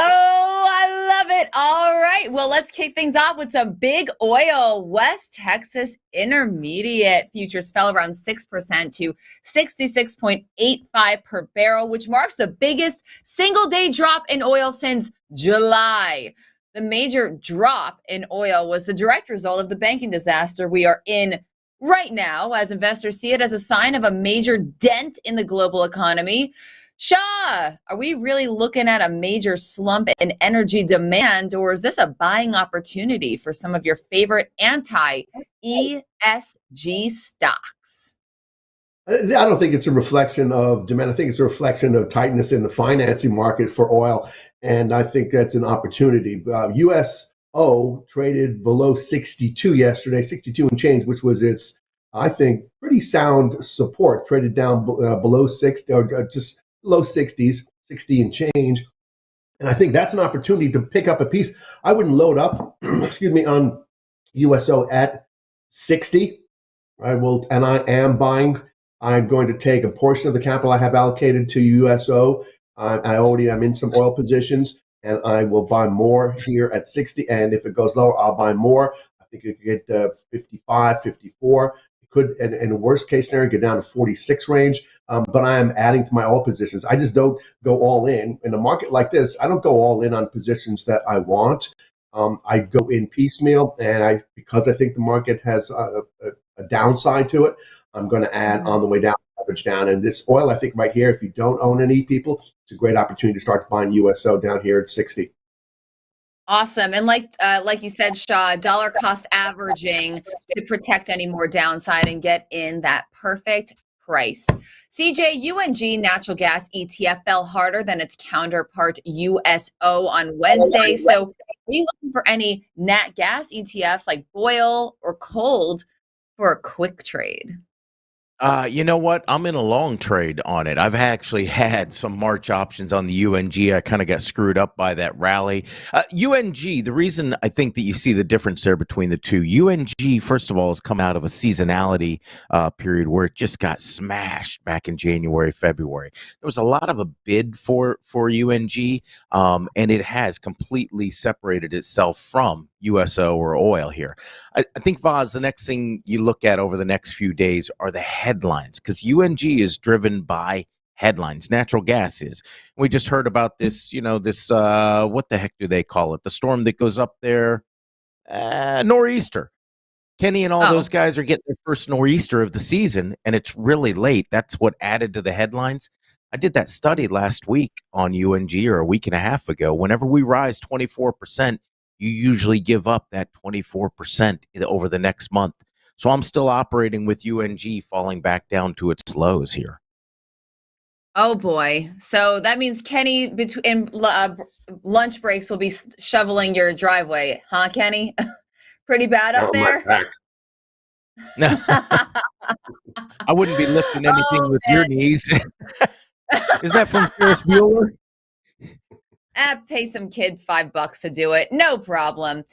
Oh, I love it. All right. Well, let's kick things off with some big oil. West Texas Intermediate futures fell around 6% to 66.85 per barrel, which marks the biggest single day drop in oil since July. The major drop in oil was the direct result of the banking disaster we are in right now, as investors see it as a sign of a major dent in the global economy. Shaw, are we really looking at a major slump in energy demand, or is this a buying opportunity for some of your favorite anti-ESG stocks? I don't think it's a reflection of demand. I think it's a reflection of tightness in the financing market for oil, and I think that's an opportunity. USO traded below 62 yesterday, 62 and change, which was its, I think, pretty sound support. Traded down below 60, or just low 60s, 60 and change. And I think that's an opportunity to pick up a piece. I wouldn't load up, excuse me, on USO at 60. I will, and I am buying. I'm going to take a portion of the capital I have allocated to USO. I already am in some oil positions, and I will buy more here at 60. And if it goes lower, I'll buy more. I think it could get 55, 54. It could, in a worst case scenario, get down to 46 range. But I am adding to my oil positions. I just don't go all in. In a market like this, I don't go all in on positions that I want. I go in piecemeal, and because I think the market has a downside to it, I'm going to add on the way down, average down. And this oil, I think right here, if you don't own any people, it's a great opportunity to start buying USO down here at 60. Awesome. And like you said, Shaw, dollar cost averaging to protect any more downside and get in that perfect price. CJ, UNG natural gas ETF fell harder than its counterpart USO on Wednesday. So are you looking for any nat gas ETFs like oil or cold for a quick trade? You know what? I'm in a long trade on it. I've actually had some March options on the UNG. I kind of got screwed up by that rally. UNG, the reason I think that you see the difference there between the two, UNG, first of all, has come out of a seasonality period where it just got smashed back in January, February. There was a lot of a bid for UNG, and it has completely separated itself from USO or oil here. I think, Vaz, the next thing you look at over the next few days are the headlines, because UNG is driven by headlines. Natural gas is. We just heard about this, what the heck do they call it? The storm that goes up there, nor'easter. Kenny and all those guys are getting their first nor'easter of the season, and it's really late. That's what added to the headlines. I did that study last week on UNG, or a week and a half ago. Whenever we rise 24%, you usually give up that 24% over the next month. So I'm still operating with UNG falling back down to its lows here. Oh boy. So that means Kenny between lunch breaks will be shoveling your driveway, huh, Kenny? Pretty bad up there. I wouldn't be lifting anything with your knees. Is that from Ferris Bueller? Pay some kid $5 to do it. No problem.